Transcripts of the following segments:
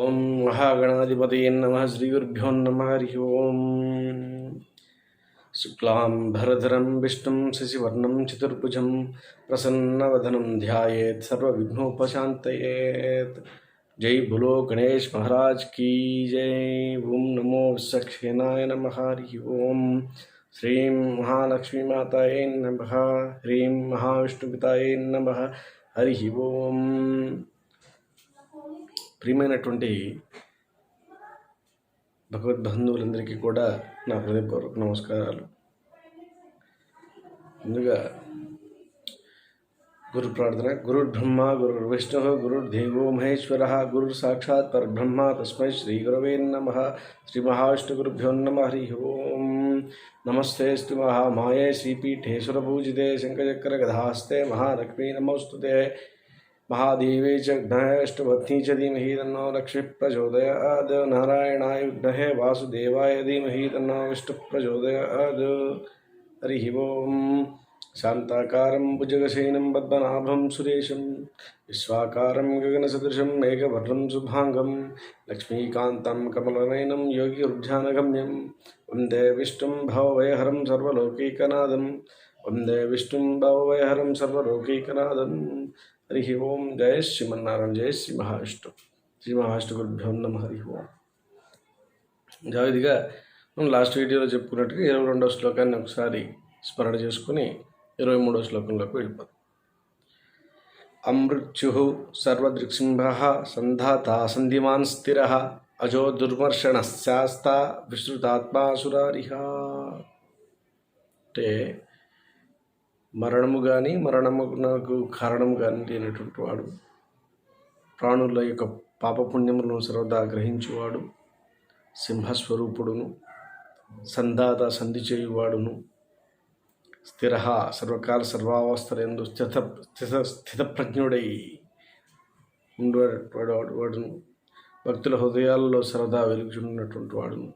ఓం మహాగణాధిపతయే నమః. శ్రీగురుభ్యో నమః. హరి ఓం. శుక్లాం భరధరం విష్ణుం శశివర్ణం చతుర్భుజం ప్రసన్నవదనం ధ్యాయేత్ సర్వవిఘ్నోపశాంతయేత్. జై బులో గణేష్ మహారాజ్ కీ జై. ఓం నమో విశ్వక్షేణాయ నమః. హరి ఓం. శ్రీం మహాలక్ష్మీమాతాయే నమః. హ్రీం మహావిష్ణుపితాయే నమః. హరి ఓం. ప్రియమైనటువంటి భగవద్బంధువులందరికీ కూడా నా హృదయపూర్వక నమస్కారాలు. ముందుగా గురు ప్రార్థన. గురుర్ బ్రహ్మ గురుర్ విష్ణు గురుర్దేవో మహేశ్వర గురుర్ సాక్షాత్ పరబ్రహ్మ తస్మై శ్రీ గురవే నమః. శ్రీ మహావిష్ణు గురుభ్యో నమః. హరి ఓం. నమస్తే శ్రీ మహామాయే శ్రీపీఠేశ్వర పూజితే శంఖచక్ర గదాస్తే మహాలక్ష్మీ నమోస్తుతే. महादेवे च विघ्नेष्टपत्नी च धीमहि तन्नो लक्ष्मी प्रचोदयात्. नारायणाय विद्महे वासुदेवाय धीमहि तन्नो विष्णुः प्रचोदयात्. हरिः ओम्. शान्ताकारं भुजगशयनं पद्मनाभं सुरेशं विश्वाकारं गगनसदृशं मेघवर्णं शुभाङ्गं लक्ष्मीकान्तं कमलनयनं योगिरुध्यानगम्यं वन्दे विष्णुं भवभयहरं सर्वलोकैकनाथं. वन्दे विष्णुं भवभयहरं सर्वलोकैकनाथं. हरि ओम. जय श्रीमन्नारायण. जय श्री महाविष्णु. శ్రీ మహావిష్ణు గురుభ్యో నమః. హరి ఓం. జాగ్రత్తగా మనం లాస్ట్ వీడియోలో చెప్పుకున్నట్టుగా 22వ శ్లోకాన్ని ఒకసారి స్మరణ చేసుకుని 23వ శ్లోకంలోకి వెళ్ళిపోతాం. అమృత్యుః సర్వదృక్సింహః సంధాతా సంధిమాన్ స్థిరః అజో దుర్మర్షణః శాస్తా విశ్రుతాత్మాసురారిః. అంటే మరణము కానీ మరణమునకు కారణము కానీ లేనటువంటి వాడు, ప్రాణుల యొక్క పాపపుణ్యములను సర్వదా గ్రహించువాడు, సింహస్వరూపుడును, సంధాత సంధి చేయువాడును, స్థిర సర్వకాల సర్వావస్థలందు స్థితప్రజ్ఞుడై ఉండేవాడు వాడును, భక్తుల హృదయాలలో సరదా వెలుగుచున్నటువంటి వాడును,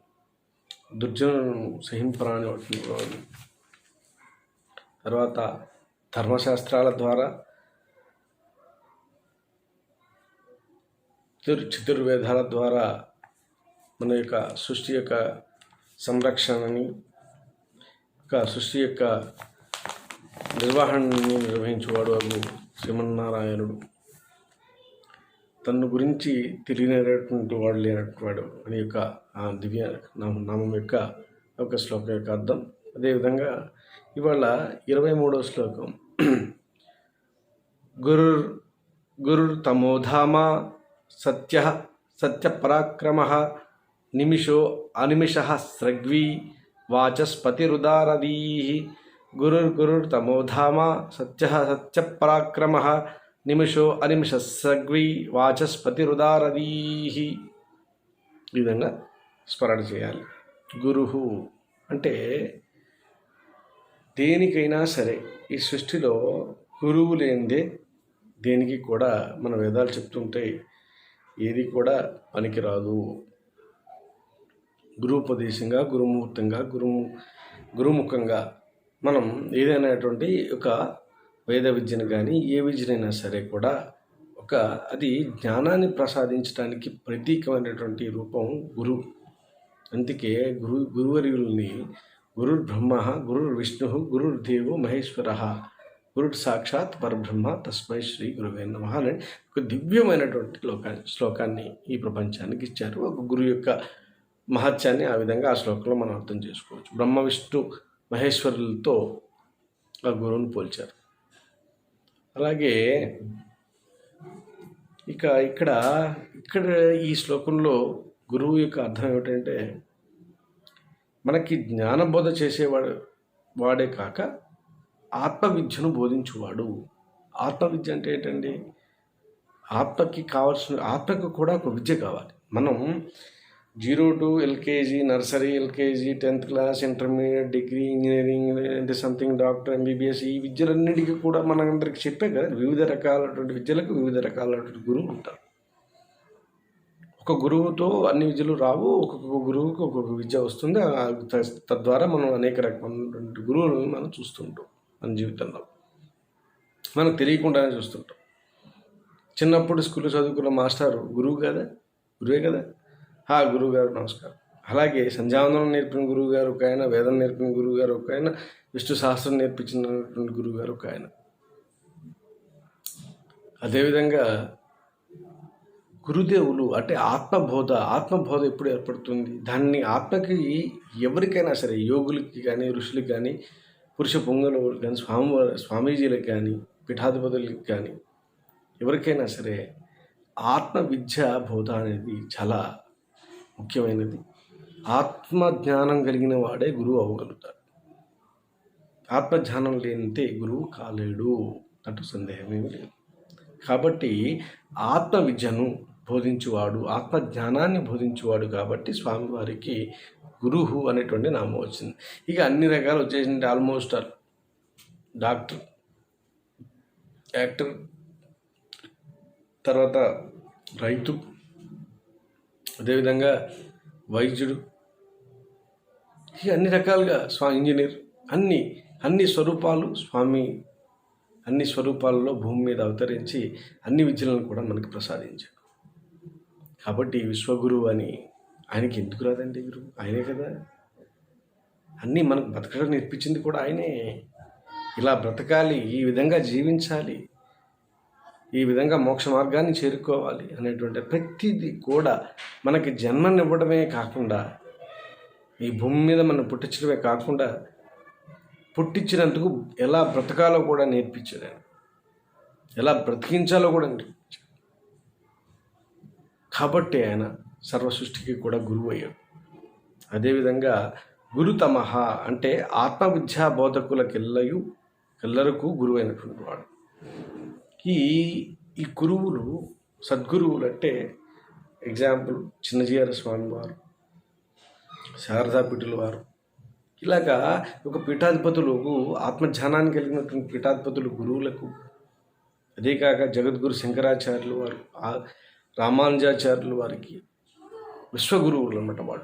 దుర్జనులను సహింపరాని వాడు. తర్వాత ధర్మశాస్త్రాల ద్వారా చతుర్వేదాల ద్వారా మన యొక్క సృష్టి యొక్క సంరక్షణని, సృష్టి యొక్క నిర్వహణని నిర్వహించేవాడు అను శ్రీమన్నారాయణుడు. తన గురించి తెలియనటువంటి వాడు లేనటువంటి వాడు అని యొక్క ఆ దివ్య నామం యొక్క ఒక శ్లోకం యొక్క అర్థం. అదేవిధంగా ఇవాళ 23వ శ్లోకం. గురుర్ తమోధామ సత్యపరాక్రమః నిమిషో అనిమిషః స్రగ్వీ వాచస్పతిరుదారదీః. గురుర్ తమోధామ సత్యపరాక్రమః నిమిషో అనిమిషః స్రగ్వీ వాచస్పతిరుదారదీః. ఈ విధంగా స్మరణ చేయాలి. గురువు అంటే దేనికైనా సరే ఈ సృష్టిలో గురువు లేనిదే దేనికి కూడా మన వేదాలు చెప్తుంటే ఏది కూడా పనికిరాదు. గురుపదేశంగా, గురుమూర్తంగా, గురుముఖంగా మనం ఏదైనాటువంటి ఒక వేద విద్యను కానీ ఏ విద్యనైనా సరే కూడా అది జ్ఞానాన్ని ప్రసాదించడానికి ప్రతీకమైనటువంటి రూపం గురువు. అందుకే గురువర్యుల్ని గురుర్ బ్రహ్మ గురుర్ విష్ణు గురుర్దేవో మహేశ్వర గురుర్ సాక్షాత్ పరబ్రహ్మ తస్మై శ్రీ గురువే నమః అని ఒక దివ్యమైనటువంటి శ్లోకాన్ని ఈ ప్రపంచానికి ఇచ్చారు. ఒక గురువు యొక్క మహత్యాన్ని ఆ విధంగా ఆ శ్లోకంలో మనం అర్థం చేసుకోవచ్చు. బ్రహ్మ విష్ణు మహేశ్వరులతో ఆ గురువుని పోల్చారు. అలాగే ఇక్కడ ఈ శ్లోకంలో గురువు యొక్క అర్థం ఏమిటంటే మనకి జ్ఞానబోధ వాడే కాక ఆత్మవిద్యను బోధించువాడు. ఆత్మవిద్య అంటే ఏంటండి? ఆత్మకు కూడా ఒక విద్య కావాలి. మనం 0 to LKG, nursery, LKG, 10th class, intermediate, degree, engineering, something doctor, MBBS, ఈ విద్యలన్నిటికీ కూడా మనందరికీ చెప్పే కదా, వివిధ రకాలైనటువంటి విద్యలకు వివిధ రకాలైనటువంటి గురువులు ఉంటారు. ఒక గురువుతో అన్ని విద్యలు రావు. ఒక్కొక్క గురువుకి ఒక్కొక్క విద్య వస్తుంది. తద్వారా మనం అనేక రకమైనటువంటి గురువులను మనం చూస్తుంటాం మన జీవితంలో. మనకు తెలియకుండానే చూస్తుంటాం. చిన్నప్పుడు స్కూల్లో చదువుకున్న మాస్టారు గురువు కదా, గురువే కదా. గురువుగారు నమస్కారం. అలాగే సంధ్యావందనం నేర్పిన గురువుగారు ఒక ఆయన, వేదం నేర్పిన గురువుగారు ఒక ఆయన, విష్ణు సహస్రం నేర్పించినటువంటి గురువుగారు ఒక ఆయన. అదేవిధంగా గురుదేవులు అంటే ఆత్మబోధ ఎప్పుడు ఏర్పడుతుంది? దాన్ని ఆత్మకి ఎవరికైనా సరే, యోగులకి కానీ, ఋషులకి కానీ, పురుష పొంగలకి కానీ, స్వామీజీలకు కానీ, పీఠాధిపతులకి కానీ, ఎవరికైనా సరే ఆత్మ విద్య బోధ అనేది చాలా ముఖ్యమైనది. ఆత్మజ్ఞానం కలిగిన వాడే గురువు అవ్వగలుగుతాడు. ఆత్మజ్ఞానం లేనితే గురువు కాలేడు అంటూ సందేహమేమి లేదు. కాబట్టి ఆత్మ విద్యను బోధించువాడు, ఆత్మజ్ఞానాన్ని బోధించువాడు కాబట్టి స్వామివారికి గురువు అనేటువంటి నామం వచ్చింది. ఇక అన్ని రకాలు వచ్చేసింది. ఆల్మోస్ట్ ఆల్ డాక్టర్, యాక్టర్, తర్వాత రైతు, అదేవిధంగా వైద్యుడు, ఇక అన్ని రకాలుగా ఇంజనీర్, అన్ని స్వరూపాలు స్వామి అన్ని స్వరూపాలలో భూమి మీద అవతరించి అన్ని విద్యలను కూడా మనకి ప్రసాదించాడు. కాబట్టి విశ్వగురువు అని ఆయనకి ఎందుకు రాదండి గురువు? ఆయనే కదా. అన్నీ మనకు బతకడం నేర్పించింది కూడా ఆయనే. ఇలా బ్రతకాలి, ఈ విధంగా జీవించాలి, ఈ విధంగా మోక్ష మార్గాన్ని చేరుకోవాలి అనేటువంటి ప్రతిదీ కూడా మనకి జన్మనివ్వడమే కాకుండా, ఈ భూమి మీద మనం పుట్టించడమే కాకుండా, పుట్టించినందుకు ఎలా బ్రతకాలో కూడా నేర్పించాడు ఆయన, ఎలా బ్రతికించాలో కూడా నేర్పించాడు. కాబట్టి ఆయన సర్వ సృష్టికి కూడా గురువు అయ్యాడు. అదేవిధంగా గురుతమహ అంటే ఆత్మవిద్యా బోధకులకెల్లరకు గురువు అయినటువంటి వాడు. ఈ గురువులు, సద్గురువులు అంటే ఎగ్జాంపుల్ చిన్నజీయర స్వామి వారు, శారదా పీఠుల వారు, ఇలాగా ఒక పీఠాధిపతులకు, ఆత్మజ్ఞానాన్ని కలిగినటువంటి పీఠాధిపతులు గురువులకు, అదే కాక జగద్గురు శంకరాచార్యులు వారు, రామానుజాచార్యులు వారికి విశ్వగురువులు అన్నమాట.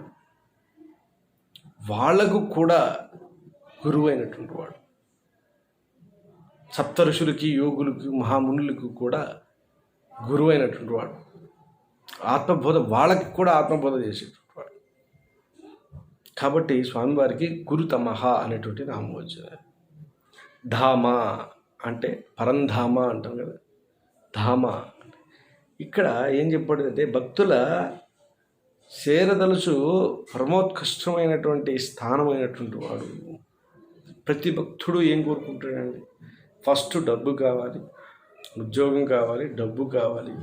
వాళ్లకు కూడా గురువు అయినటువంటి వాడు. సప్త ఋషులకి, యోగులకి, మహామునులకు కూడా గురువు అయినటువంటి వాడు. ఆత్మబోధ వాళ్ళకి కూడా ఆత్మబోధ చేసేటువంటి వాడు. కాబట్టి స్వామివారికి గురుతమహ అనేటువంటి నామం వచ్చింది. ధామ అంటే పరంధామ అంటాం కదా, ధామ. ఇక్కడ ఏం చెప్పాడంటే భక్తుల చేరదలుచు పరమోత్కృష్టమైనటువంటి స్థానమైనటువంటి వాడు. ప్రతి భక్తుడు ఏం కోరుకుంటాడండి? ఫస్ట్ డబ్బు కావాలి, ఉద్యోగం కావాలి, డబ్బు కావాలి,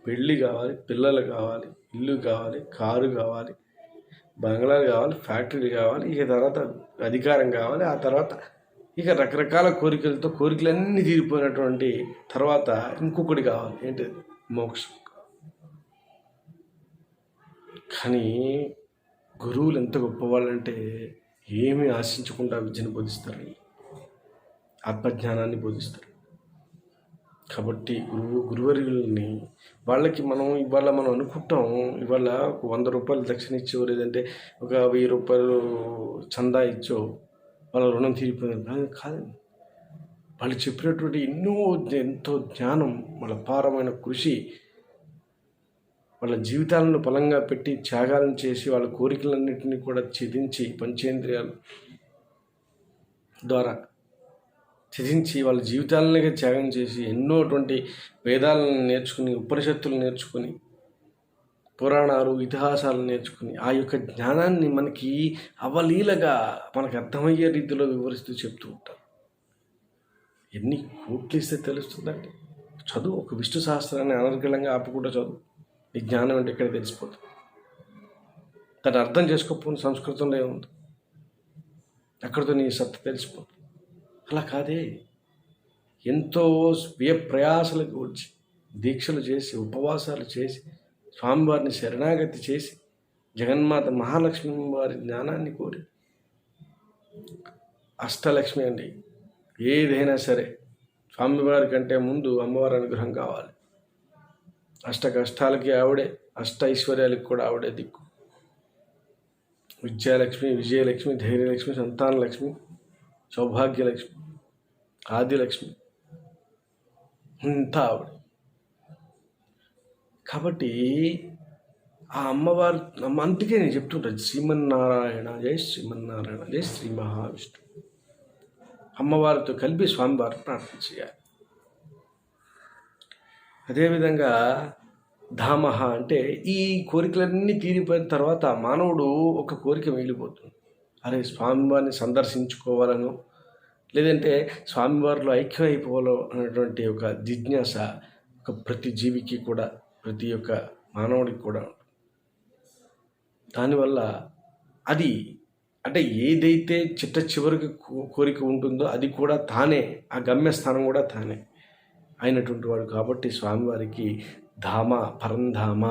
పెళ్ళి కావాలి, పిల్లలు కావాలి, ఇల్లు కావాలి, కారు కావాలి, బంగ్లాలు కావాలి, ఫ్యాక్టరీలు కావాలి, ఇక తర్వాత అధికారం కావాలి, ఆ తర్వాత ఇక రకరకాల కోరికలతో కోరికలన్నీ తీరిపోయినటువంటి తర్వాత ఇంకొకటి కావాలి, ఏంటిది? మోక్షం. కానీ గురువులు ఎంత గొప్పవాళ్ళంటే ఏమీ ఆశించకుండా విద్యను బోధిస్తారు, ఆత్మజ్ఞానాన్ని బోధిస్తారు. కాబట్టి గురువర్యుల్ని వాళ్ళకి ఇవాళ మనం అనుకుంటాం, ఇవాళ ఒక 100 రూపాయలు దక్షిణ ఇచ్చో, లేదంటే ఒక 1000 రూపాయలు చందా ఇచ్చో వాళ్ళ రుణం తీరిపోయింది కాదండి. వాళ్ళు చెప్పినటువంటి ఎంతో జ్ఞానం, వాళ్ళ అపారమైన కృషి, వాళ్ళ జీవితాలను బలంగా పెట్టి త్యాగాలను చేసి వాళ్ళ కోరికలన్నింటినీ కూడా ఛేదించి పంచేంద్రియాల ద్వారా ఛేదించి వాళ్ళ జీవితాలనే త్యాగం చేసి ఎన్నోటువంటి వేదాలను నేర్చుకుని, ఉపనిషత్తులు నేర్చుకుని, పురాణాలు, ఇతిహాసాలు నేర్చుకుని ఆ యొక్క జ్ఞానాన్ని మనకి అవలీలగా మనకు అర్థమయ్యే రీతిలో వివరిస్తూ చెప్తూ ఉంటారు. ఎన్ని కోట్లు ఇస్తే తెలుస్తుందండి? చదువు, ఒక విష్ణు సహస్రాన్ని అనర్గళంగా ఆపకుండా చదువు, ఈ జ్ఞానం అంటే ఇక్కడ తెలిసిపోతుంది. దాన్ని అర్థం చేసుకోకపోయిన సంస్కృతంలో ఏముంది, అక్కడితో నీ సత్త తెలిసిపోతుంది. అలా కాదే, ఎంతో వ్యయ ప్రయాసాలకు వచ్చి దీక్షలు చేసి, ఉపవాసాలు చేసి, స్వామివారిని శరణాగతి చేసి, జగన్మాత మహాలక్ష్మి వారి జ్ఞానాన్ని కోరి, అష్టలక్ష్మి అండి, ఏదైనా సరే స్వామివారి కంటే ముందు అమ్మవారి అనుగ్రహం కావాలి. అష్ట కష్టాలకి ఆవిడే, అష్ట ఐశ్వర్యాలకు కూడా ఆవిడే దిక్కు. విద్యాలక్ష్మి, విజయలక్ష్మి, ధైర్యలక్ష్మి, సంతానలక్ష్మి, సౌభాగ్యలక్ష్మి, ఆదిలక్ష్మి, అంతా ఆవిడ. కాబట్టి ఆ అమ్మవారు అందుకే నేను చెప్తుంటాను, శ్రీమన్నారాయణ జై శ్రీమన్నారాయణ జై శ్రీ మహావిష్ణు. అమ్మవారితో కలిపి స్వామివారిని ప్రార్థన చేయాలి. అదేవిధంగా ధామహ అంటే ఈ కోరికలన్నీ తీరిపోయిన తర్వాత మానవుడు ఒక కోరిక మిగిలిపోతుంది. అరే స్వామివారిని సందర్శించుకోవాలను, లేదంటే స్వామివారిలో ఐక్యమైపోవాలో అనేటువంటి ఒక జిజ్ఞాస ఒక ప్రతి జీవికి కూడా, ప్రతి ఒక్క మానవుడికి కూడా ఉంటుంది. దానివల్ల అది అంటే ఏదైతే చిట్ట చివరికి కోరిక ఉంటుందో అది కూడా తానే, ఆ గమ్యస్థానం కూడా తానే అయినటువంటి వాడు. కాబట్టి స్వామివారికి ధామ, పరంధామ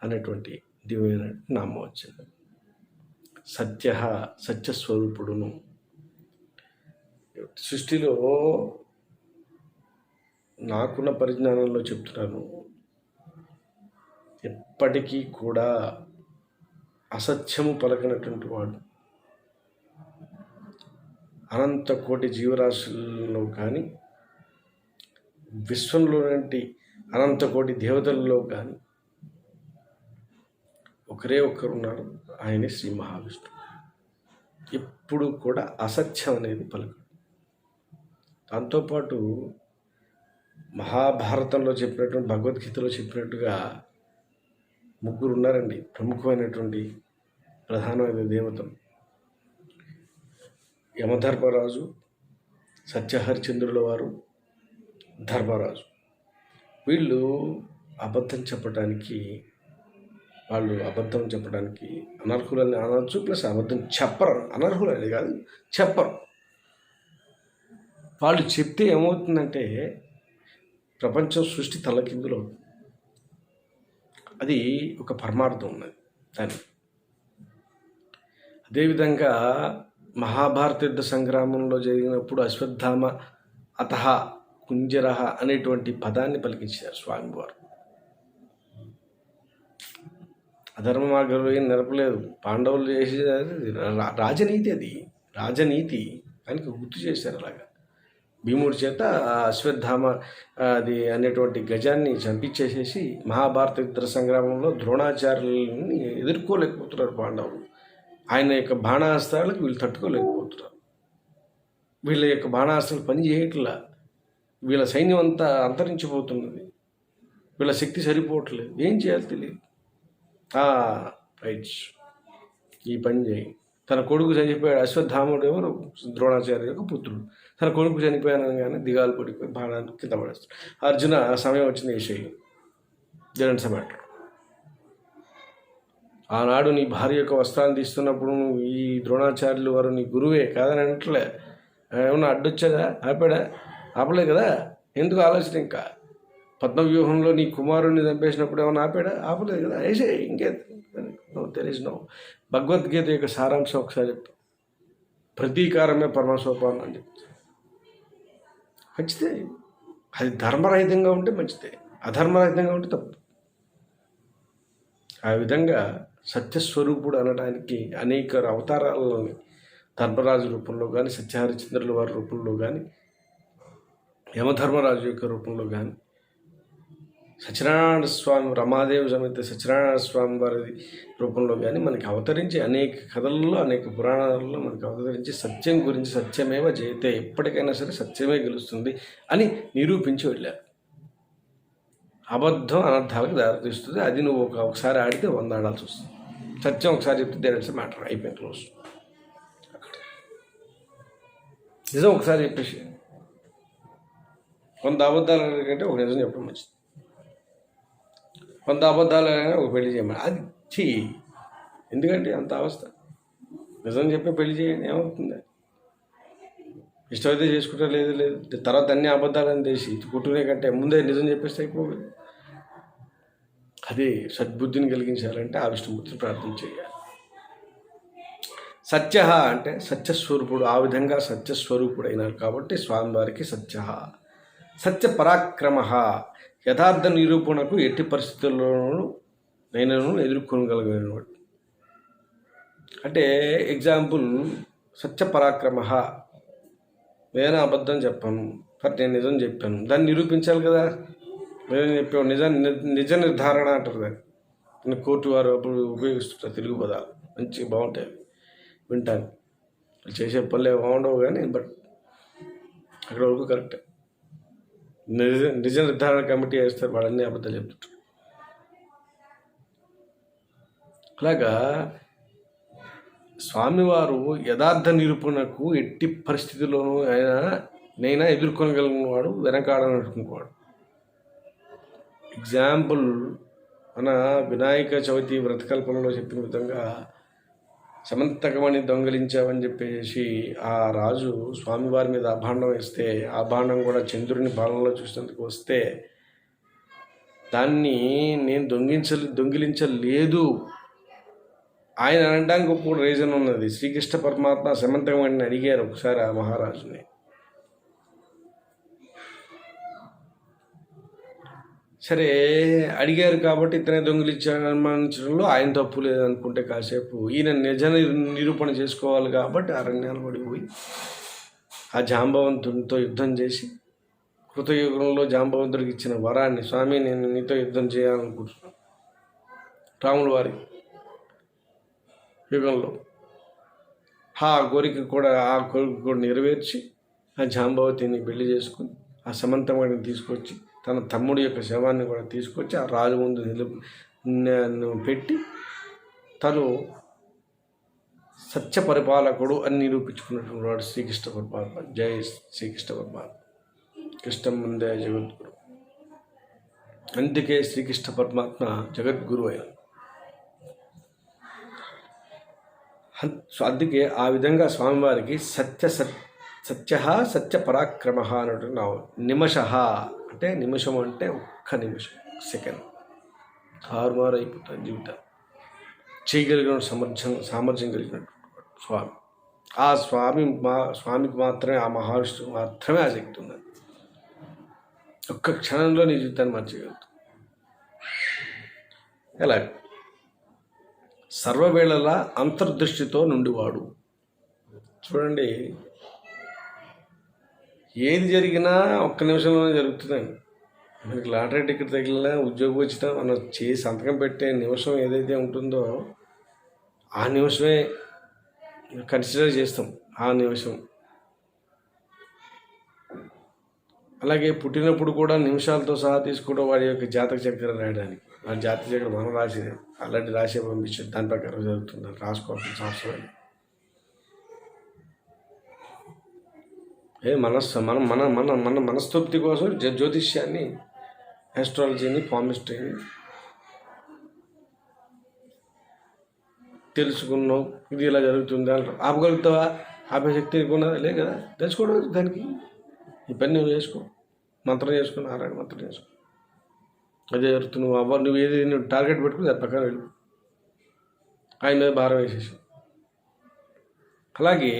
అనేటువంటి దివ్యమైన నామం వచ్చింది. సత్య, సత్యస్వరూపుడును. సృష్టిలో నాకున్న పరిజ్ఞానంలో చెప్తున్నాను, ఎప్పటికీ కూడా అసత్యము పలకనటువంటి వాడు అనంత కోటి జీవరాశుల్లో కానీ, విశ్వంలోనంటి అనంత కోటి దేవతల్లో కానీ ఒకరే ఒక్కరున్నారు, ఆయనే శ్రీ మహావిష్ణువు. ఎప్పుడు కూడా అసత్యం అనేది పలకడు. దాంతోపాటు మహాభారతంలో చెప్పినటువంటి, భగవద్గీతలో చెప్పినట్టుగా ముగ్గురు ఉన్నారండి ప్రముఖమైనటువంటి ప్రధానమైన దేవతలు. యమధర్మరాజు, సత్యహరిచంద్రుల వారు, ధర్మరాజు. వీళ్ళు అబద్ధం చెప్పడానికి, అనర్హులని అనొచ్చు, ప్లస్ అబద్ధం చెప్పరు. అనర్హులని కాదు, చెప్పరు. వాళ్ళు చెప్తే ఏమవుతుందంటే ప్రపంచం సృష్టి తలకిందులో, అది ఒక పరమార్థం ఉన్నది దాన్ని. అదేవిధంగా మహాభారత యుద్ధ సంగ్రామంలో జరిగినప్పుడు అశ్వత్థామ అతహ కుంజరహ అనేటువంటి పదాన్ని పలికించారు స్వామివారు. అధర్మ మార్గంలో ఏం నిరపలేదు. పాండవులు చేసేది రాజనీతి, అది రాజనీతి. దానికి గుర్తు చేశారు. అలాగా భీముడి చేత అశ్వత్థామ అది అనేటువంటి గజాన్ని చంపించేసేసి మహాభారత యుద్ధ సంగ్రామంలో ద్రోణాచార్యులని ఎదుర్కోలేకపోతున్నారు పాండవులు. ఆయన యొక్క బాణాస్త్రాలకు వీళ్ళు తట్టుకోలేకపోతున్నారు. వీళ్ళ యొక్క బాణాస్త్రాలు పని చేయట్లా. వీళ్ళ సైన్యం అంతా అంతరించిపోతున్నది. వీళ్ళ శక్తి సరిపోవట్లేదు. ఏం చేయాలి తెలియదు. రైట్, ఈ పని చేయి. తన కొడుకు చనిపోయాడు. అశ్వత్థాముడు ఎవరు? ద్రోణాచార్య యొక్క పుత్రుడు. తన కొడుకు చనిపోయాను కానీ దిగాలు పడిపోయి బాణాన్ని కింద పడేస్తాడు. అర్జున, సమయం వచ్చింది వేసేయి, జనన్స్ మ్యాటర్. ఆనాడు నీ భార్య యొక్క వస్త్రాన్ని తీస్తున్నప్పుడు నువ్వు ఈ ద్రోణాచార్యులు వారు నీ గురువే కాదని అనట్లే. ఏమన్నా అడ్డొచ్చాడా? ఆపలే కదా. ఎందుకు ఆలోచన? ఇంకా పద్మవ్యూహంలో నీ కుమారుడిని చంపేసినప్పుడు ఏమైనా ఆపలేదు కదా. వేసే ఇంకే తెలిసిన భగవద్గీత యొక్క సారాంశం ఒకసారి చెప్తా. ప్రతీకారమే పరమసోపానం అని చెప్తా. మంచిదే, అది ధర్మరహితంగా ఉంటే మంచిదే, అధర్మరహితంగా ఉంటే తప్పు. ఆ విధంగా సత్యస్వరూపుడు అనడానికి అనేక అవతారాలని ధర్మరాజు రూపంలో కానీ, సత్యహరిచంద్రుల వారి రూపంలో కానీ, యమధర్మరాజు యొక్క రూపంలో కానీ, సత్యనారాయణ స్వామి, రమాదేవి సమేత సత్యనారాయణ స్వామి వారి రూపంలో కానీ మనకి అవతరించి అనేక కథలలో, అనేక పురాణాలలో మనకు అవతరించి సత్యం గురించి, సత్యమేవ జయతే, ఎప్పటికైనా సరే సత్యమే గెలుస్తుంది అని నిరూపించి వెళ్ళారు. అబద్ధం అనర్థాలకు దారితీస్తుంది. అది నువ్వు ఒకసారి ఆడితే 100 ఆడాల్సి వస్తుంది. సత్యం ఒకసారి చెప్తే దేనిట్స్ మ్యాటర్, అయిపోయింది, క్లోజ్. నిజం ఒకసారి చెప్పేసి 100 అబద్ధాలు కంటే ఒక నిజం చెప్పడం మంచిది. 100 అబద్ధాలు ఒక పెళ్లి చేయమని అది చెయ్యి. ఎందుకంటే అంత అవస్థ. నిజం చెప్పి పెళ్లి చేయండి, ఏమవుతుంది? ఇష్టమైతే చేసుకుంటా, లేదు తర్వాత అన్ని అబద్ధాలని తెలిసి కుట్టుకునే కంటే ముందే నిజం చెప్పేస్తే అయిపోతుంది. అదే సద్బుద్ధిని కలిగించాలంటే ఆ విష్ణుమూర్తిని ప్రార్థన చేయాలి. సత్య అంటే సత్యస్వరూపుడు. ఆ విధంగా సత్యస్వరూపుడు అయినారు కాబట్టి స్వామివారికి సత్య. సత్య పరాక్రమ, యథార్థ నిరూపణకు ఎట్టి పరిస్థితుల్లోనూ నేను ఎదుర్కొనగలిగినవాడు. అంటే ఎగ్జాంపుల్, సత్య పరాక్రమ, నేను అబద్ధం చెప్పాను, నేను నిజం చెప్పాను, దాన్ని నిరూపించాలి కదా. నిజం చెప్పావు, నిజ నిర్ధారణ అంటారు దాన్ని. కోర్టు వారు అప్పుడు ఉపయోగిస్తుంటారు తెలుగు పదాలు, మంచిగా బాగుంటాయి వింటాను. చేసే పనులు బాగుండవు కానీ బట్ అక్కడ వరకు కరెక్టే. నిజ నిర్ధారణ కమిటీ వేస్తారు, వాళ్ళన్నీ అబద్ధాలు చెప్తుంటారు. అలాగా స్వామివారు యథార్థ నిరూపణకు ఎట్టి పరిస్థితుల్లోనూ నైనా ఎదుర్కొనగలిగినవాడు, వెనకాడనట్టుకునేవాడు. ఎగ్జాంపుల్ మన వినాయక చవితి వ్రతకల్పనలో చెప్పిన విధంగా సమంతకమణి దొంగిలించావని చెప్పేసి ఆ రాజు స్వామివారి మీద ఆభాండం వేస్తే, ఆభాండం కూడా చంద్రుని పాలనలో చూసినందుకు వస్తే దాన్ని నేను దొంగిలించలేదు ఆయన అనడానికి ఒక రీజన్ ఉన్నది. శ్రీకృష్ణ పరమాత్మ సమంతకమణిని అడిగారు ఒకసారి ఆ మహారాజుని. సరే అడిగారు కాబట్టి ఇతనే దొంగిలించాడు అనుమానించడంలో ఆయన తప్పు లేదనుకుంటే కాసేపు ఈయన నిజ నిరూపణ చేసుకోవాలి కాబట్టి అరణ్యాలు పడిపోయి ఆ జాంబవంతునితో యుద్ధం చేసి కృతయుగంలో జాంబవంతుడికి ఇచ్చిన వరాన్ని, స్వామి నేను నీతో యుద్ధం చేయాలనుకుంటున్నాను, రాముల వారి యుగంలో ఆ కోరిక కూడా నెరవేర్చి ఆ జాంబవతిని పెళ్లి చేసుకుని ఆ సమంతమణిని తీసుకొచ్చి తన తమ్ముడి యొక్క శవాన్ని కూడా తీసుకొచ్చి ఆ రాజు ముందు పెట్టి తను సత్య పరిపాలకుడు అని నిరూపించుకున్నటువంటి వాడు శ్రీకృష్ణ పరమాత్మ. జై శ్రీకృష్ణ పరమాత్మ. కృష్ణం ముందే జగద్గురు. అందుకే శ్రీకృష్ణ పరమాత్మ జగద్గురు అయిన. అందుకే ఆ విధంగా స్వామివారికి సత్య పరాక్రమ అన్నట్టు నిమిష అంటే నిమిషం అంటే ఒక్క నిమిషం, సెకండ్ తారుమారు అయిపోతాను జీవితం చేయగలిగిన సామర్థ్యం కలిగినటువంటి స్వామి. ఆ స్వామికి మాత్రమే, ఆ మహావిష్ణువు మాత్రమే ఆ శక్తి ఉన్నది. ఒక్క క్షణంలో నీ జీవితాన్ని మార్చగలుగుతాం. ఎలా సర్వవేళలా అంతర్దృష్టితో నుండివాడు. చూడండి, ఏది జరిగినా ఒక్క నిమిషంలోనే జరుగుతుందండి. మనకి లాటరీ టికెట్ తగిలినా, ఉద్యోగం వచ్చినా మనం సంతకం పెట్టే నిమిషం ఏదైతే ఉంటుందో ఆ నిమిషమే కన్సిడర్ చేస్తాం. ఆ నిమిషం అలాగే పుట్టినప్పుడు కూడా నిమిషాలతో సహా తీసుకోవడం వాడి యొక్క జాతక చక్రం రాయడానికి. ఆ జాతక చక్రం మనం రాసేది అలాంటి రాసే పంపించేది, దాని ప్రకారం జరుగుతుంది. రాసుకోవాల్సిన సంవత్సరం మన మనస్తృప్తి కోసం జ్యోతిష్యాన్ని, ఆస్ట్రాలజీని, పామిస్ట్రీని తెలుసుకున్నావు, ఇది ఇలా జరుగుతుంది అంటారు. ఆపగలుగుతావా? ఆపే శక్తి ఉన్నదా? లే కదా. తెలుసుకోవడం దానికి ఈ పని నువ్వు చేసుకో, మంత్రం చేసుకో, నారాయణ మంత్రం చేసుకో, అదే జరుగుతున్నావు. నువ్వు ఏది నువ్వు టార్గెట్ పెట్టుకుని దాని ప్రకారం వెళ్ళు, ఆయన మీద భారం వేసేసి. అలాగే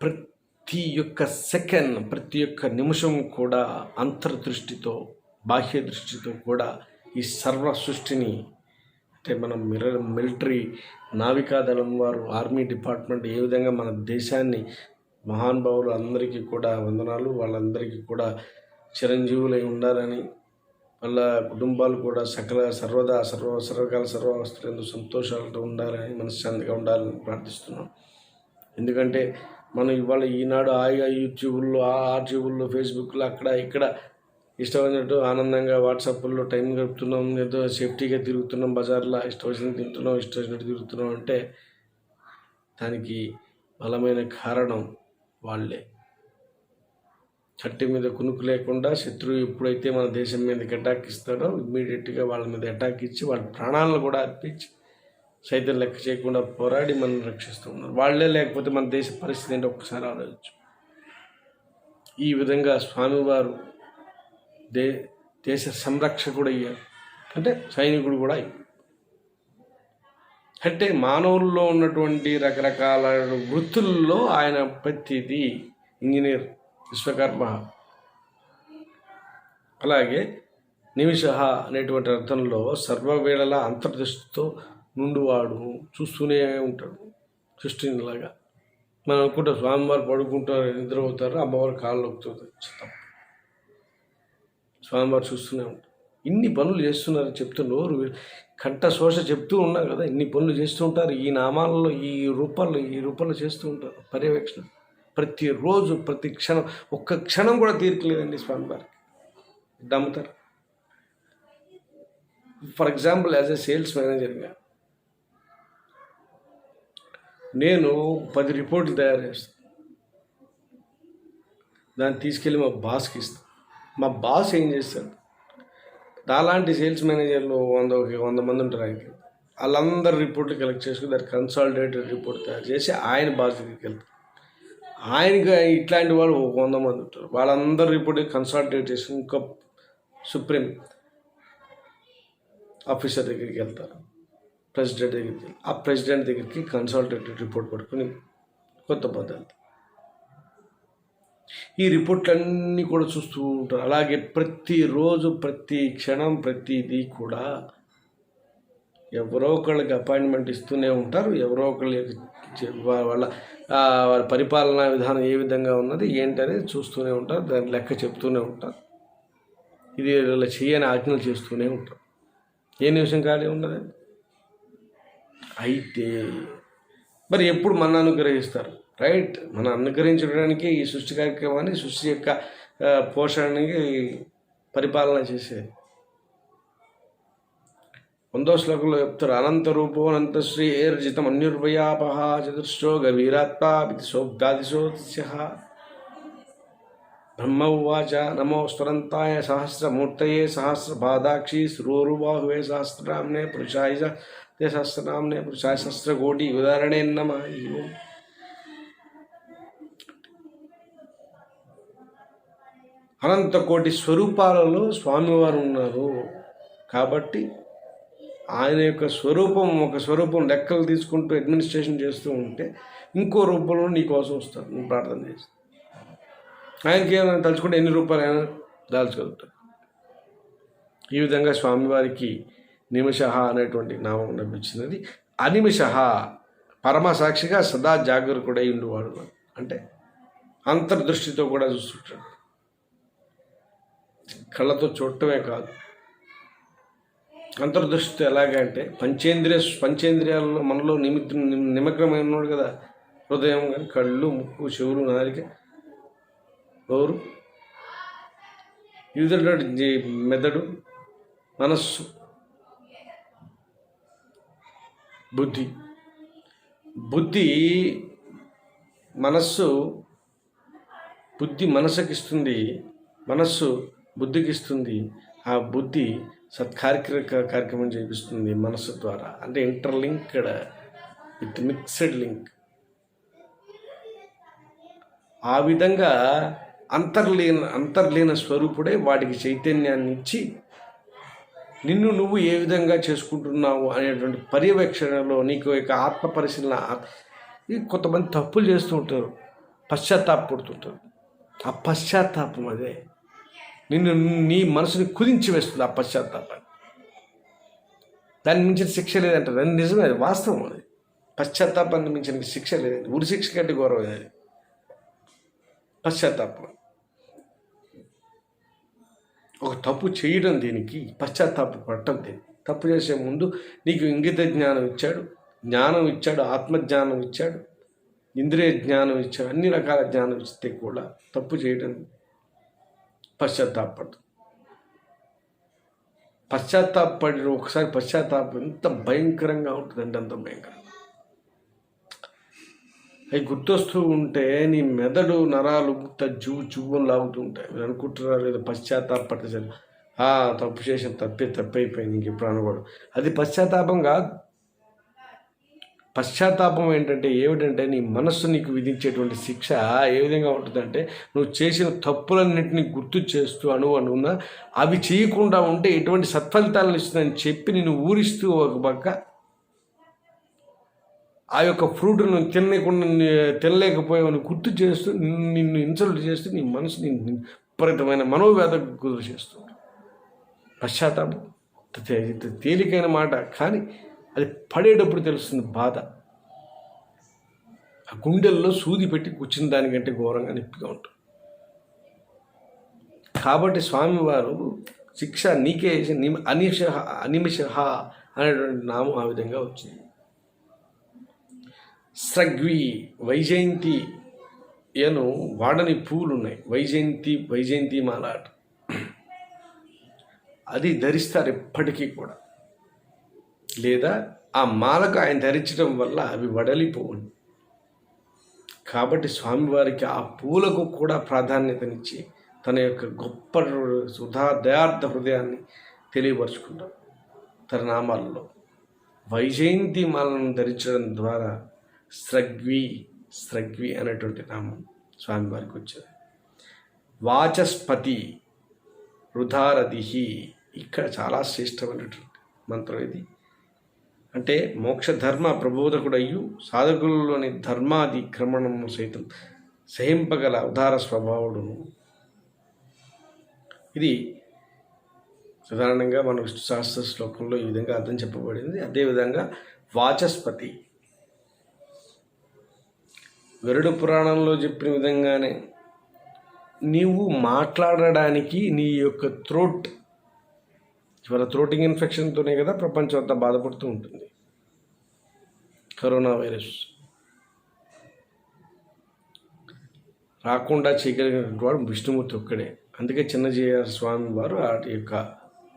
ప్రతి ఒక్క సెకండ్, ప్రతి ఒక్క నిమిషం కూడా అంతర్దృష్టితో, బాహ్య దృష్టితో కూడా ఈ సర్వ సృష్టిని, అంటే మనం మిలిటరీ, నావికాదళం వారు, ఆర్మీ డిపార్ట్మెంట్ ఏ విధంగా మన దేశాన్ని, మహానుభావులు అందరికీ కూడా వందనాలు, వాళ్ళందరికీ కూడా చిరంజీవులై ఉండాలని, వాళ్ళ కుటుంబాలు కూడా సర్వకాల సర్వావస్థలందు సంతోషాలతో ఉండాలని, మనశ్శాంతిగా ఉండాలని ప్రార్థిస్తున్నాం. ఎందుకంటే మనం ఇవాళ ఈనాడు హాయిగా యూట్యూబుల్లో, ఆర్ట్యూబుల్లో, ఫేస్బుక్లో అక్కడ ఇక్కడ ఇష్టమైనట్టు ఆనందంగా వాట్సాప్లో టైం గడుపుతున్నాం, ఏదో సేఫ్టీగా తిరుగుతున్నాం, బజార్లో ఇష్టం వచ్చినట్టు తింటున్నాం, ఇష్టం వచ్చినట్టు తిరుగుతున్నాం అంటే దానికి బలమైన కారణం వాళ్ళే. కట్టి మీద కునుకు లేకుండా శత్రువు ఎప్పుడైతే మన దేశం మీదకి అటాక్ ఇస్తాడో ఇమ్మీడియట్గా వాళ్ళ మీద అటాక్ ఇచ్చి వాళ్ళ ప్రాణాలను కూడా అర్పించి సైతం లెక్క చేయకుండా పోరాడి మనం రక్షిస్తూ ఉన్నారు. వాళ్ళే లేకపోతే మన దేశ పరిస్థితి ఏంటో ఒక్కసారి ఆలోచించు. ఈ విధంగా స్వామివారు దేశ సంరక్షకుడు అయ్యారు, అంటే సైనికుడు కూడా అయ్యారు. అంటే మానవుల్లో ఉన్నటువంటి రకరకాల వృత్తుల్లో ఆయన ప్రతిదీ, ఇంజనీర్, విశ్వకర్మ, అలాగే నిమిష అనేటువంటి అర్థంలో సర్వవేళలా అంతర్దృష్టితో నుండివాడు, చూస్తూనే ఉంటాడు సృష్టినిలాగా. మనం అనుకుంటాం స్వామివారు పడుకుంటారు, నిద్రపోతారు, అమ్మవారు కాళ్ళు నొక్కుతుంది. స్వామివారు చూస్తూనే ఉంటారు. ఇన్ని పనులు చేస్తున్నారని చెప్తున్నారు. కంఠశోష చెప్తూ ఉన్నారు కదా, ఇన్ని పనులు చేస్తూ ఉంటారు, ఈ నామాలలో ఈ రూపాల్లో చేస్తూ ఉంటారు పర్యవేక్షణ. ప్రతిరోజు ప్రతి క్షణం, ఒక్క క్షణం కూడా తీరికలేదండి స్వామివారికి. నమ్ముతారు. For example, as a sales మేనేజర్గా నేను 10 రిపోర్ట్లు తయారు చేస్తాను. దాన్ని తీసుకెళ్ళి మా బాస్కి ఇస్తాను. మా బాస్ ఏం చేస్తాడు, నాలాంటి సేల్స్ మేనేజర్లు 100 మంది ఉంటారు ఆయనకి. వాళ్ళందరూ రిపోర్ట్లు కలెక్ట్ చేసుకుని దాన్ని కన్సాలిడేటెడ్ రిపోర్ట్ తయారు చేసి ఆయన బాస్ దగ్గరికి వెళ్తారు. ఆయనకి ఇట్లాంటి వాళ్ళు 100 మంది ఉంటారు. వాళ్ళందరూ రిపోర్ట్ కన్సాలిడేట్ చేసి ఇంకా సుప్రీం ఆఫీసర్ దగ్గరికి వెళ్తారు, ప్రెసిడెంట్ దగ్గరికి వెళ్ళి ఆ ప్రెసిడెంట్ దగ్గరికి కన్సాలిడేటెడ్ రిపోర్ట్ పట్టుకుని కొత్త పద్ధతి ఈ రిపోర్ట్లన్నీ కూడా చూస్తూ ఉంటారు. అలాగే ప్రతిరోజు ప్రతి క్షణం ప్రతిదీ కూడా ఎవరో ఒకళ్ళకి అపాయింట్మెంట్ ఇస్తూనే ఉంటారు. ఎవరో ఒకళ్ళకి వాళ్ళ వారి పరిపాలనా విధానం ఏ విధంగా ఉన్నది ఏంటనేది చూస్తూనే ఉంటారు. దాని లెక్క చెప్తూనే ఉంటారు. ఇది ఇలా చేయని ఆజ్ఞలు చేస్తూనే ఉంటారు. ఏ నిమిషం ఖాళీ ఉండదండి. అయితే మరి ఎప్పుడు మన అనుగ్రహిస్తారు? రైట్, మనం అనుగ్రహించడానికి ఈ సృష్టి కార్యక్రమాన్ని, సృష్టి యొక్క పోషణకి పరిపాలన చేసేది. 100వ శ్లోకంలో చెప్తారు, అనంత రూపో అనంత శ్రీ ఏర్జితం అన్యుర్వయాపహ చతుర్శో గవీరాత్మా విదిశోభ్యాదిశోత్స్య. బ్రహ్మ ఉవాచ నమో స్వరంతాయ సహస్రమూర్తయే సహస్రపాదాక్షి శ్రోరుబాహువే సహస్రనామ్నే పురుషాయ సహస్రనామ్నే పురుషాయ సహస్రకోటి ఉదాహరణే నమః. అనంత కోటి స్వరూపాలలో స్వామివారు ఉన్నారు. కాబట్టి ఆయన యొక్క స్వరూపం, ఒక స్వరూపం లెక్కలు తీసుకుంటూ అడ్మినిస్ట్రేషన్ చేస్తూ ఉంటే ఇంకో రూపంలో నీ కోసం వస్తాడు. నువ్వు ప్రార్థన చేస్తావు. ఆయనకి ఏమైనా తలుచుకుంటే ఎన్ని రూపాయలైనా దాల్చగలుగుతాడు. ఈ విధంగా స్వామివారికి నిమిషః అనేటువంటి నామం లభించినది. అనిమిషః, పరమసాక్షిగా సదా జాగరూకుడై ఉండేవాడు. అంటే అంతర్దృష్టితో కూడా చూస్తుంటాడు. కళ్ళతో చూడటమే కాదు, అంతర్దృష్టితో ఎలాగంటే పంచేంద్రియాలలో మనలో నిమగ్నమై ఉన్నాడు కదా. హృదయం కానీ, కళ్ళు, ముక్కు, చెవులు, నాలిక, నోరు, ఈ విధంగా మెదడు, మనస్సు, బుద్ధి మనస్సుకిస్తుంది, మనస్సు బుద్ధికి ఇస్తుంది. ఆ బుద్ధి కార్యక్రమం చేపిస్తుంది మనస్సు ద్వారా. అంటే ఇంటర్లింక్డ్ విత్ మిక్స్డ్ లింక్. ఆ విధంగా అంతర్లీన స్వరూపుడే వాటికి చైతన్యాన్ని ఇచ్చి నిన్ను నువ్వు ఏ విధంగా చేసుకుంటున్నావు అనేటువంటి పర్యవేక్షణలో నీకు యొక్క ఆత్మ పరిశీలన. కొంతమంది తప్పులు చేస్తూ ఉంటారు, పశ్చాత్తాపడుతుంటారు. ఆ పశ్చాత్తాపం అదే నీ మనసుని కుదించి వేస్తుంది. ఆ పశ్చాత్తాపాన్ని, దాన్ని మించిన శిక్ష లేదంటారు. అది నిజమే, అది వాస్తవం. అది పశ్చాత్తాపాన్ని మించిన శిక్ష లేదండి. ఉరి శిక్ష కంటే గౌరవం అది పశ్చాత్తాపం. ఒక తప్పు చేయడం దీనికి, పశ్చాత్తాపం పట్టడం దీనికి. తప్పు చేసే ముందు నీకు ఇంగిత జ్ఞానం ఇచ్చాడు, ఆత్మజ్ఞానం ఇచ్చాడు, ఇంద్రియ జ్ఞానం ఇచ్చాడు, అన్ని రకాల జ్ఞానం ఇస్తే కూడా తప్పు చేయడం పశ్చాత్తాపడి ఒకసారి పశ్చాత్తాపం ఎంత భయంకరంగా ఉంటుందంటే అంత భయంకరంగా. అవి గుర్తొస్తూ ఉంటే నీ మెదడు నరాలు జువ్వని లాగుతూ ఉంటాయి. మీరు అనుకుంటున్నారు ఏదో పశ్చాత్తాపడితే సరే, తప్పు చేసిన తప్పైపోయింది ఇంక ఇప్పుడు అనకూడదు. అది పశ్చాత్తాపం కాదు. పశ్చాత్తాపం ఏమిటంటే నీ మనస్సు నీకు విధించేటువంటి శిక్ష ఏ విధంగా ఉంటుందంటే, నువ్వు చేసిన తప్పులన్నింటినీ గుర్తు చేస్తూ అణువున అవి చేయకుండా ఉంటే ఎటువంటి సత్ఫలితాలను ఇస్తుందని చెప్పి నేను ఊరిస్తూ ఒక పక్క ఆ యొక్క ఫ్రూట్ను తినలేకపోయావని గుర్తు చేస్తూ నిన్ను ఇన్సల్ట్ చేస్తూ నీ మనసుని విపరీతమైన మనోవేదకు గురి చేస్తుంది. పశ్చాత్తాపం తేలికైన మాట, కానీ అది పడేటప్పుడు తెలుస్తుంది బాధ. ఆ గుండెల్లో సూది పెట్టి కూర్చున్న దానికంటే ఘోరంగా నొప్పిగా ఉంటుంది. కాబట్టి స్వామివారు శిక్ష నీకే అనిమిష అనేటువంటి నామం ఆ విధంగా వచ్చింది. స్రగ్వి, వైజయంతి ఏను వాడని పూలు ఉన్నాయి, వైజయంతి మాల అట, అది ధరిస్తారు ఎప్పటికీ కూడా. లేదా ఆ మాలకు ఆయన ధరించడం వల్ల అవి వడలిపోవు. కాబట్టి స్వామివారికి ఆ పూలకు కూడా ప్రాధాన్యతనిచ్చి తన యొక్క గొప్ప దయార్థ హృదయాన్ని తెలియపరుచుకుంటారు తన నామాలలో. వైజయంతి మాలను ధరించడం ద్వారా స్రగ్వి అనేటువంటి నామం స్వామివారికి వచ్చేది. వాచస్పతి రుధారథి, ఇక్కడ చాలా శ్రేష్టమైనటువంటి మంత్రం ఇది. అంటే మోక్ష ధర్మ ప్రబోధకుడయ్యు సాధకులలోని ధర్మాధిక్రమణము సైతం సహింపగల ఉదార స్వభావుడును. ఇది సాధారణంగా మన విష్ణు సహస్ర శ్లోకంలో ఈ విధంగా అర్థం చెప్పబడింది. అదేవిధంగా వాచస్పతి గరుడ పురాణంలో చెప్పిన విధంగానే నీవు మాట్లాడడానికి నీ యొక్క ఇవాళ థ్రోటింగ్ ఇన్ఫెక్షన్తోనే కదా ప్రపంచం అంతా బాధపడుతూ ఉంటుంది. కరోనా వైరస్ రాకుండా చేయగలిగినటువంటి వాడు విష్ణుమూర్తి ఒక్కడే. అందుకే చిన్నజీయ స్వామి వారు వాటి యొక్క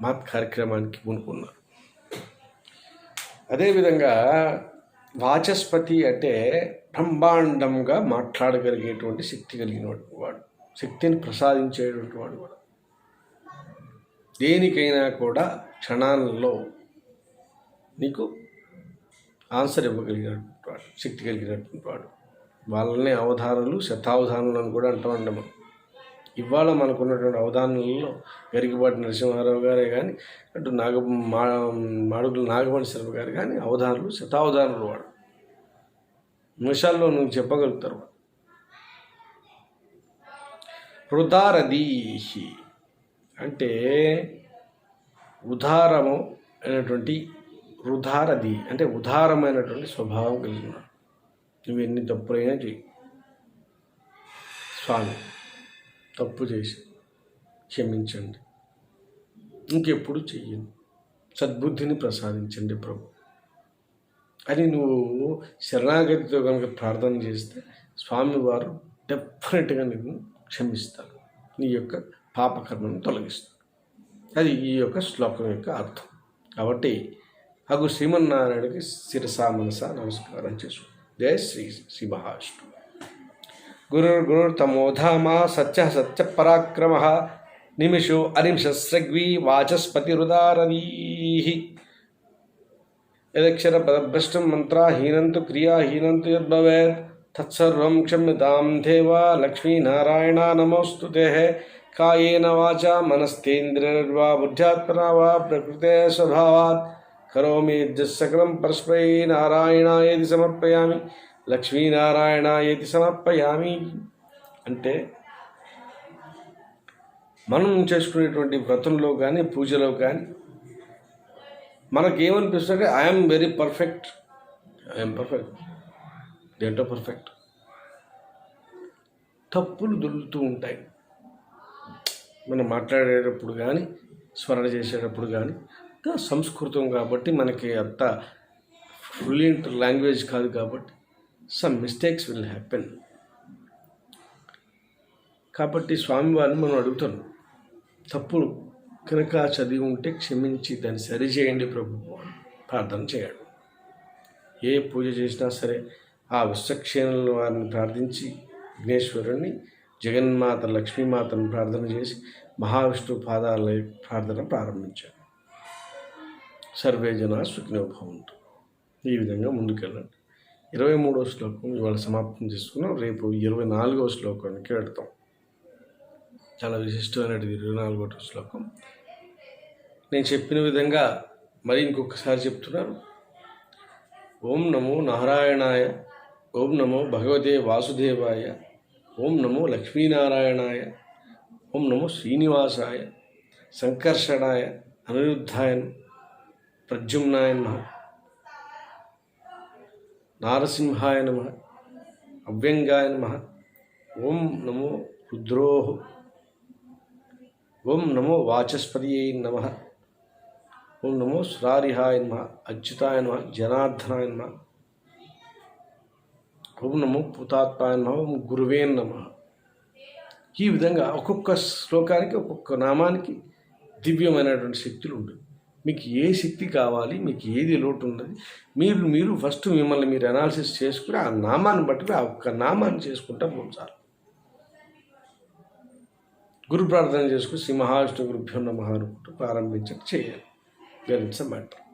మహత్ కార్యక్రమానికి పూనుకున్నారు. అదేవిధంగా వాచస్పతి అంటే బ్రహ్మాండంగా మాట్లాడగలిగేటువంటి శక్తి కలిగినటువంటి వాడు, శక్తిని ప్రసాదించేటువంటి వాడు కూడా. దేనికైనా కూడా క్షణాలలో నీకు ఆన్సర్ ఇవ్వగలిగినటువంటి వాడు, శక్తి కలిగినటువంటి వాడు. వాళ్ళనే అవధానులు, శతావధానులు అని కూడా అంటూ ఉంటాం మనం. ఇవాళ మనకున్నటువంటి అవధానులలో గరికపాటి నరసింహారావు గారే కానీ, అటు మాడుగుల నాగమణి శర్మ గారు కానీ అవధానులు, శతావధానులు. వాడు నిమిషాల్లో నువ్వు చెప్పగలుగుతారు. హృదారధీహి అంటే ఉదారము అనేటువంటి, రుధారధి అంటే ఉదారమైనటువంటి స్వభావం కలిగిన. నువ్వు ఎన్ని తప్పులైనా చెయ్యి, స్వామి తప్పు చేసి క్షమించండి, ఇంకెప్పుడు చెయ్యండి, సద్బుద్ధిని ప్రసాదించండి ప్రభు అని నువ్వు శరణాగతితో కనుక ప్రార్థన చేస్తే స్వామివారు డెఫినెట్గా నిన్ను క్షమిస్తారు, నీ యొక్క పాపకర్మను తొలగిస్తారు. అది ఈ యొక్క శ్లోకం యొక్క అర్థం. కాబట్టి అగు శ్రీమన్నారాయణకి శిరసా మనస నమస్కారం చేసు. జయ శ్రీ మహావిష్ణు. గురుర్తమోధామా సత్య పరాక్రమ నిమిషో అనిమిషస్రగ్వీ వాచస్పతిరుదారధీ. యదక్షర పదభ్రష్టం మంత్రాహీనంతు క్రియాహీనంతు యద్భవేత్ తత్సర్వం క్షమ్యతాం దేవ. లక్ష్మీనారాయణ నమోస్తుతే. కాయేన వాచా మనస్తేంద్రియర్వా బుద్ధ్యాత్మనా వా ప్రకృతే స్వభావాత్ కరోమి యజ్జస్సకలం పరస్మై నారాయణాయేతి సమర్పయామి. లక్ష్మీనారాయణాయేతి సమర్పయామి అంటే మనం చేసుకునేటువంటి వ్రతంలో కానీ పూజలో కానీ మనకేమనిపిస్తుంటే ఐఎమ్ వెరీ పర్ఫెక్ట్. దేంటో పర్ఫెక్ట్? తప్పులు దొరుకుతూ ఉంటాయి. మనం మాట్లాడేటప్పుడు కానీ స్మరణ చేసేటప్పుడు కానీ సంస్కృతం కాబట్టి మనకి అంత ఫ్లూయెంట్ లాంగ్వేజ్ కాదు కాబట్టి సమ్ మిస్టేక్స్ విల్ హ్యాపెన్. కాబట్టి స్వామివారిని మనం అడుగుతాం, తప్పులు కనుక చదివి ఉంటే క్షమించి దాన్ని సరిచేయండి ప్రభు ప్రార్థన చేయడం. ఏ పూజ చేసినా సరే ఆ విశ్వక్షేణుల వారిని ప్రార్థించి విఘ్నేశ్వరుణ్ణి, జగన్మాత లక్ష్మీమాతను ప్రార్థన చేసి మహావిష్ణు పాదాల ప్రార్థన ప్రారంభించారు. సర్వే జనా సుఖినో భవంతు. ఈ విధంగా ముందుకెళ్ళండి. 23వ శ్లోకం ఇవాళ సమాప్తం చేసుకున్నాం. రేపు 24వ శ్లోకానికి వెళ్తాం. చాలా విశిష్టమైనది 24వ శ్లోకం. నేను చెప్పిన విధంగా మరి ఇంకొకసారి చెప్తున్నాను. ఓం నమో నారాయణాయ, ఓం నమో భగవతే వాసుదేవాయ, ఓం నమో లక్ష్మీనారాయణాయ, ఓం నమో శ్రీనివాసాయ, సంకర్షణాయ, అనిరుద్ధాయ, ప్రద్యుమ్నాయ నమః, నారసింహాయ నమః, అవ్యంగాయ నమః, ఓం నమో రుద్రోః, ఓం నమో వాచస్పతియే నమః, ఓం నమో సురారిహాయ నమః, అచ్యుతాయ నమః, జనార్దనాయ నమః, ఓం నమో భూతాత్మాయ నమః, ఓం గురువే నమః. ఈ విధంగా ఒక్కొక్క శ్లోకానికి ఒక్కొక్క నామానికి దివ్యమైనటువంటి శక్తులు ఉంటుంది. మీకు ఏ శక్తి కావాలి, మీకు ఏది లోటు ఉన్నది, మీరు ఫస్ట్ మిమ్మల్ని మీరు అనాలిసిస్ చేసుకుని ఆ నామాన్ని బట్టి ఆ ఒక్క నామాన్ని చేసుకుంటా పోతారు. గురు ప్రార్థన చేసుకుని శ్రీ మహావిష్ణు గురుభ్యో నమః అనుకుంటూ ప్రారంభించడం చేయాలి. గెలిచ మ్యాటర్.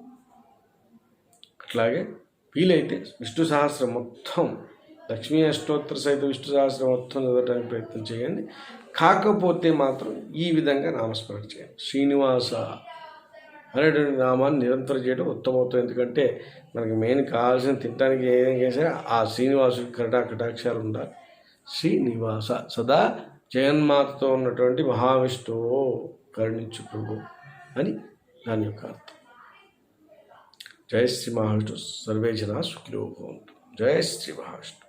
అట్లాగే వీలైతే విష్ణు సహస్రం మొత్తం, లక్ష్మీ అష్టోత్తర సహిత విష్ణు సహస్రం మొత్తం చదవడానికి ప్రయత్నం చేయండి. కాకపోతే మాత్రం ఈ విధంగా నామస్మరణ చేయండి. శ్రీనివాస అనేటువంటి నామాన్ని నిరంతరం చేయడం ఉత్తమవుతుంది. ఎందుకంటే మనకి మెయిన్ కావాల్సిన తినడానికి ఏదైనా చేసినా ఆ శ్రీనివాసుడికి కటాక్షాలు ఉండాలి. శ్రీనివాస సదా జగన్మాతతో ఉన్నటువంటి మహావిష్ణువు కరుణించు ప్రభు అని దాని యొక్క అర్థం. జయ శ్రీ మహావిష్ణు. సర్వే జనా సుఖినో భవంతు. జయ శ్రీ మహావిష్ణు.